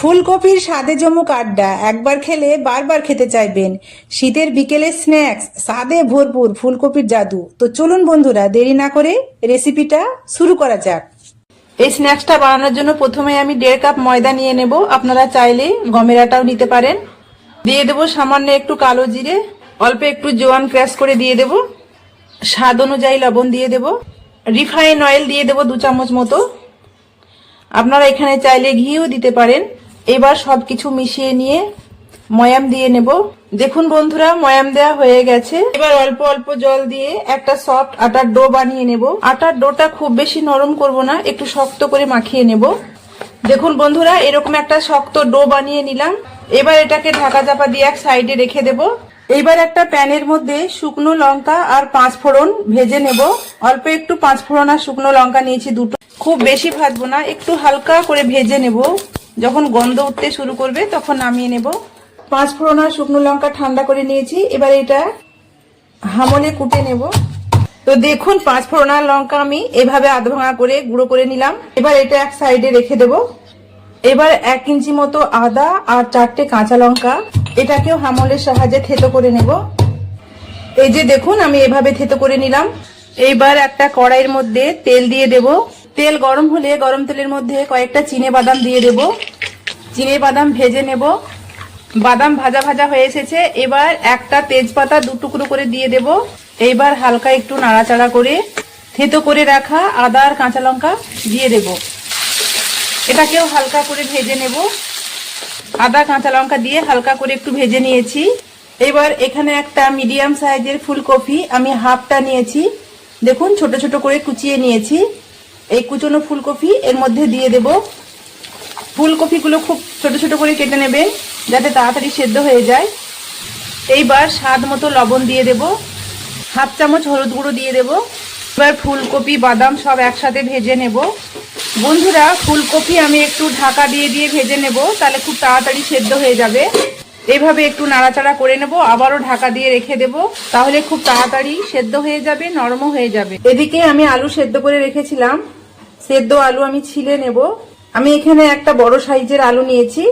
ফুলকপির স্বাদে জমুক আড্ডা, একবার খেলে বারবার খেতে চাইবেন। শীতের বিকেলে স্ন্যাক্স, স্বাদে ভরপুর ফুলকপির জাদু। তো চলুন বন্ধুরা, দেরি না করে রেসিপিটা শুরু করা যাক। এই স্ন্যাক্সটা বানানোর জন্য প্রথমে আমি 1.5 কাপ ময়দা নিয়ে নেব। আপনারা চাইলে গমের আটাও নিতে পারেন। দিয়ে দেব সামান্য একটু কালো জিরে, অল্প একটু জোয়ান ক্র্যাশ করে দিয়ে দেব, স্বাদ অনুযায়ী লবণ দিয়ে দেব, রিফাইন অয়েল দিয়ে দেব 2 চামচ মতো। আপনারা এখানে চাইলে ঘিও দিতে পারেন। এবার সবকিছু মিশিয়ে নিয়ে ময়াম দিয়ে নেব। দেখুন বন্ধুরা, ময়াম দেওয়া হয়ে গেছে। এবার অল্প অল্প জল দিয়ে একটা সফট আটার ডো বানিয়ে নেব। আটার ডোটা খুব বেশি নরম করব না, একটু শক্ত করে মাখিয়ে নেব। দেখুন বন্ধুরা, এরকম একটা শক্ত ডো বানিয়ে নিলাম। এবার এটাকে ঢাকা চাপা দিয়ে এক সাইডে রেখে দেব। এইবার একটা প্যানের মধ্যে শুকনো লঙ্কা আর 5 ফোড়ন ভেজে নেব। অল্প একটু 5 ফোড়ন আর শুকনো লঙ্কা নিয়েছি দুটো। খুব বেশি ভাজবো না, একটু হালকা করে ভেজে নেব। যখন গন্ধ উঠতে শুরু করবে তখন নামিয়ে নেব। 5 ফোড়ন আর শুকনো লঙ্কা ঠান্ডা করে নিয়েছি। এবার এটা হামলে কুটে নেব। তো দেখুন, 5 ফোড়ন আর লঙ্কা আমি এভাবে আধ ভাঙা করে গুঁড়ো করে নিলাম। এবার এটা এক সাইডে রেখে দেব। এবার 1 ইঞ্চি মতো আদা আর 4টে কাঁচা লঙ্কা, এটাকেও হামলের সাহায্যে থেতো করে নেব। এই যে দেখুন, আমি এভাবে থেতো করে নিলাম। এইবার একটা কড়াইয়ের মধ্যে তেল দিয়ে দেব। তেল গরম হলে গরম তেলের মধ্যে কয়েকটা চিনে বাদাম দিয়ে দেব। চিনে বাদাম ভেজে নেব। বাদাম ভাজা ভাজা হয়ে এসেছে। এবার একটা তেজপাতা 2 টুকরো করে দিয়ে দেব। এইবার হালকা একটু নাড়াচাড়া করে থেতো করে রাখা আদা আর কাঁচা লঙ্কা দিয়ে দেব। এটাকেও হালকা করে ভেজে নেব। আদা কাঁচা লঙ্কা দিয়ে হালকা করে একটু ভেজে নিয়েছি। এবার এখানে একটা মিডিয়াম সাইজের ফুলকপি আমি হাফটা নিয়েছি। দেখুন, ছোট ছোট করে কুচিয়ে নিয়েছি। এই কুচনো ফুলকপি এর মধ্যে দিয়ে দেব। ফুলকপিগুলো খুব ছোট ছোট করে কেটে নেবেন, যাতে তাড়াতাড়ি সেদ্ধ হয়ে যায়। এইবার স্বাদ মতো লবণ দিয়ে দেব। হাফ চামচ হলুদ গুঁড়ো দিয়ে দেব। এবার ফুলকপি বাদাম সব একসাথে ভেজে নেব। বন্ধুরা, ফুলকপি আমি একটু ঢাকা দিয়ে দিয়ে ভেজে নেব, তাহলে খুব তাড়াতাড়ি সেদ্ধ হয়ে যাবে। এইভাবে একটু নাড়াচাড়া করে নেব, আবারও ঢাকা দিয়ে রেখে দেব, তাহলে খুব তাড়াতাড়ি সেদ্ধ হয়ে যাবে, নরমও হয়ে যাবে। এদিকে আমি আলু সেদ্ধ করে রেখেছিলাম। সেদ্ধ আলু আমি ছিলে নেব। আমি এখানে একটা বড় সাইজের আলু নিয়েছি।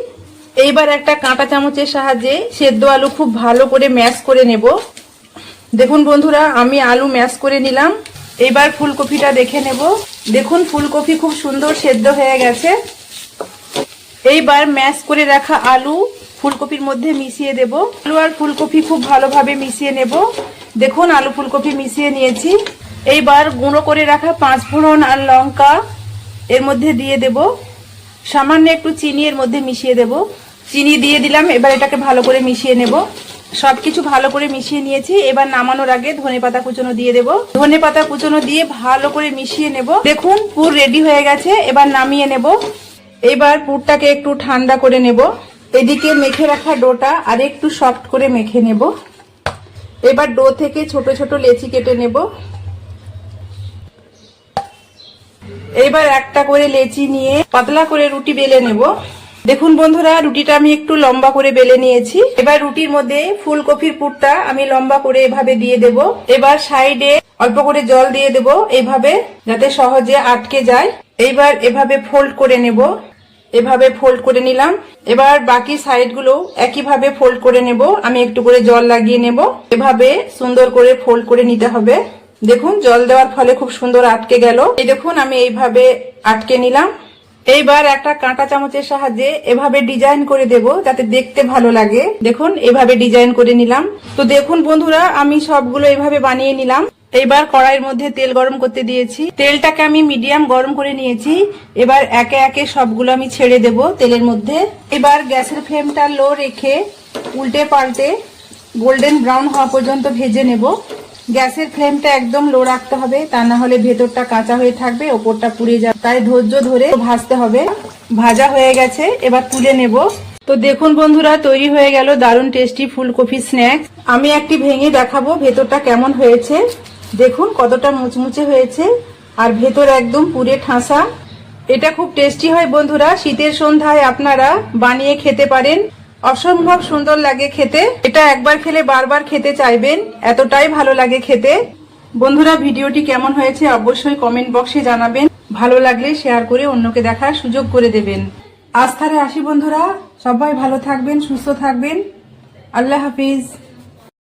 এইবার একটা কাঁটা চামচের সাহায্যে সেদ্ধ আলু খুব ভালো করে ম্যাশ করে নেব। দেখুন বন্ধুরা, আমি আলু ম্যাশ করে নিলাম। এবার ফুলকপিটা দেখে নেব। দেখুন, ফুলকপি খুব সুন্দর সেদ্ধ হয়ে গেছে। এইবার ম্যাশ করে রাখা আলু ফুলকপির মধ্যে মিশিয়ে দেব। আলু আর ফুলকপি খুব ভালোভাবে মিশিয়ে নেব। দেখুন, আলু ফুলকপি মিশিয়ে নিয়েছি। এইবার গুঁড়ো করে রাখা 5 ফোড়ন আর লঙ্কা এর মধ্যে দিয়ে দেব। সামান্য একটু চিনি এর মধ্যে মিশিয়ে দেব। চিনি দিয়ে দিলাম। এবার এটাকে ভালো করে মিশিয়ে নেব। সবকিছু ভালো করে মিশিয়ে নিয়েছি। এবার নামানোর আগে ধনেপাতা কুচনো দিয়ে দেব। ধনেপাতা কুচনো দিয়ে ভালো করে মিশিয়ে নেব। দেখুন, পুর রেডি হয়ে গেছে। এবার নামিয়ে নেব। এবার পুরটাকে একটু ঠান্ডা করে নেব। এদিকে মেখে রাখা ডোটা আর একটু সফট করে মেখে নেব। এবার ডো থেকে ছোট ছোট লেচি কেটে নেব। এবার একটা করে লেচি নিয়ে পাতলা করে রুটি বেলে নেব। দেখুন বন্ধুরা, রুটিটা আমি একটু লম্বা করে বেলে নিয়েছি। এবার রুটির মধ্যে ফুলকপির পুরটা আমি লম্বা করে এভাবে দিয়ে দেব। এবার সাইডে অল্প করে জল দিয়ে দেব, এভাবে, যাতে সহজে আটকে যায়। এইবার এভাবে ফোল্ড করে নেব। এভাবে ফোল্ড করে নিলাম। এবার বাকি সাইডগুলো একইভাবে ফোল্ড করে নেব। আমি একটু করে জল লাগিয়ে নেব। এভাবে সুন্দর করে ফোল্ড করে নিতে হবে। দেখুন, জল দেওয়ার ফলে খুব সুন্দর আটকে গেল। এই দেখুন, আমি এইভাবে আটকে নিলাম। এইবার একটা কাঁটা চামচের সাহায্যে এভাবে ডিজাইন করে দেব, যাতে দেখতে ভালো লাগে। দেখুন, এভাবে ডিজাইন করে নিলাম। তো দেখুন বন্ধুরা, আমি সবগুলো এভাবে বানিয়ে নিলাম। এইবার কড়াইয়ের মধ্যে তেল গরম করতে দিয়েছি। তেলটাকে আমি মিডিয়াম গরম করে নিয়েছি। এবার একে একে সবগুলো আমি ছেড়ে দেব তেলের মধ্যে। এবার গ্যাসের ফ্লেমটা লো রেখে উল্টে পাল্টে গোল্ডেন ব্রাউন হওয়া পর্যন্ত ভেজে নেব। গ্যাসের ফ্লেমটা একদম লো রাখতে হবে, তা না হলে ভেতরটা কাঁচা হয়ে থাকবে, ওপরটা পুড়ে যাবে। তাই ধৈর্য ধরে ভাজতে হবে। ভাজা হয়ে গেছে, এবার তুলে নেব। তো দেখুন বন্ধুরা, তৈরি হয়ে গেল দারুণ টেস্টি ফুলকপি স্ন্যাক্স। আমি একটি ভেঙে দেখাবো ভেতরটা কেমন হয়েছে। দেখুন কতটা মুচমুচে হয়েছে, আর ভেতর একদম পুরে ঠাসা। এটা খুব টেস্টি হয় বন্ধুরা। শীতের সন্ধ্যায় আপনারা বানিয়ে খেতে পারেন। অসম্ভব সুন্দর লাগে খেতে। এটা একবার খেলে বারবার খেতে চাইবেন, এতটাই ভালো লাগে খেতে। বন্ধুরা, ভিডিওটি কেমন হয়েছে অবশ্যই কমেন্ট বক্সে জানাবেন। ভালো লাগলে শেয়ার করে অন্যকে দেখার সুযোগ করে দেবেন। আজ তাহলে আসি বন্ধুরা, সবাই ভালো থাকবেন, সুস্থ থাকবেন। আল্লাহ হাফিজ।